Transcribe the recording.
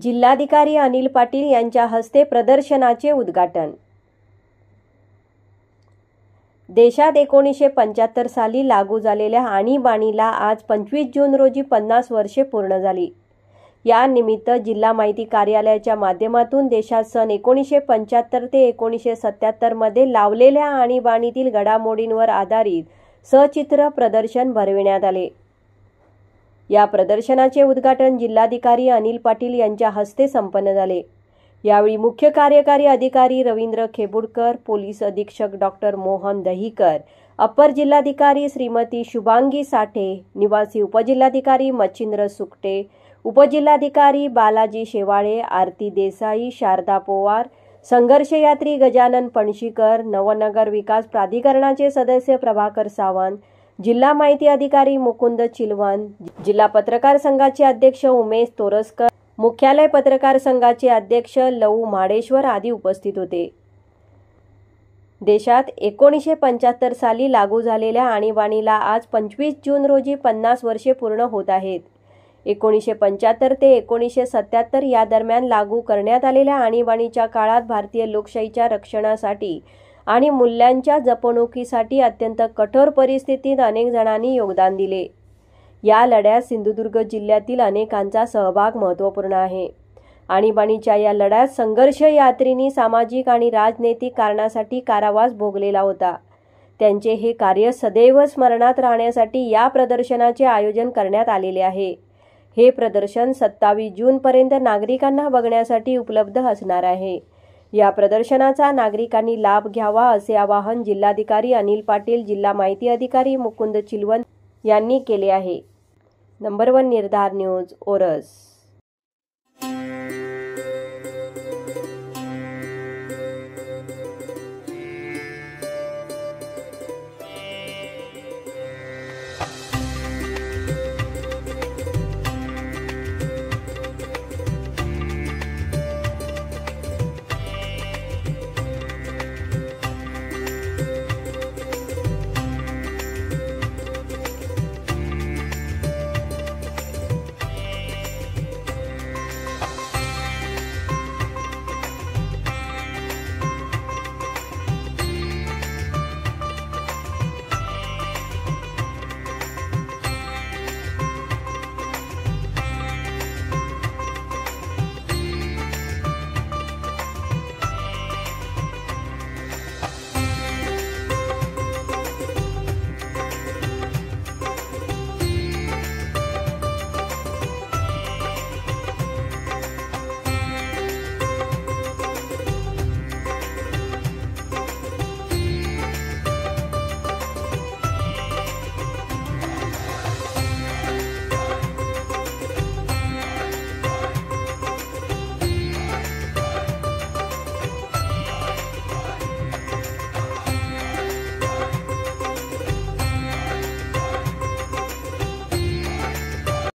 जिल्हाधिकारी अनिल पाटील यांच्या हस्ते प्रदर्शनाचे उद्घाटन। देशात 1975 साली लागू झालेल्या आणीबाणीला आज 25 जून रोजी 50 वर्षे पूर्ण झाली। या निमित्त जिल्हा माहिती कार्यालयाच्या माध्यमातून देशात सन 1975 ते 1977 मध्ये लावलेल्या आणीबाणीतील घडामोडींवर आधारित सचित्र प्रदर्शन भरविण्यात आले। या प्रदर्शनाचे उद्घाटन जिल्हाधिकारी अनिल पाटील यांच्या हस्ते संपन्न झाले। यावेळी मुख्य कार्यकारी अधिकारी रवींद्र खेबुडकर, पोलीस अधीक्षक डॉक्टर मोहन दहीकर, अपर जिल्हाधिकारी श्रीमती शुभांगी साठे, निवासी उपजिल्हाधिकारी मच्छिंद्र सुकटे, उपजिल्हाधिकारी बालाजी शेवाळे, आरती देसाई, शारदा पोवार, संघर्षयात्री गजानन पणशीकर, नवनगर विकास प्राधिकरणाचे सदस्य प्रभाकर सावंत, जिल्हा माहिती अधिकारी मुकुंद चिलवन, जिल्हा पत्रकार संघाचे अध्यक्ष उमेश तोरसकर, मुख्यालय पत्रकार संघाचे अध्यक्ष लऊ माडेश्वर आदी उपस्थित होते। देशात 1975 साली लागू झालेल्या आणीबाणीला आज 25 जून रोजी 50 वर्षे पूर्ण होत आहेत। 1975 ते 1977 या दरम्यान लागू करण्यात आलेल्या आणीबाणीच्या काळात भारतीय लोकशाहीच्या रक्षणासाठी आणि मूल्यांच्या जपणुकीसाठी अत्यंत कठोर परिस्थितीत अनेक जणांनी योगदान दिले। या लढ्यात सिंधुदुर्ग जिल्ह्यातील अनेकांचा सहभाग महत्त्वपूर्ण आहे। आणीबाणीच्या या लढ्यात संघर्ष यात्रींनी सामाजिक आणि राजनैतिक कारणासाठी कारावास भोगलेला होता। त्यांचे हे कार्य सदैव स्मरणात राहण्यासाठी या प्रदर्शनाचे आयोजन करण्यात आलेले आहे। हे प्रदर्शन 27 जून पर्यंत नागरिकांना बघण्यासाठी उपलब्ध असणार आहे। या प्रदर्शनाचा नागरिकांनी लाभ घ्यावा असे आवाहन जिल्हाधिकारी अनिल पाटील, जिल्हा माहिती अधिकारी मुकुंद चिलवन यांनी केले आहे। नंबर 1 निर्धार न्यूज, ओरस।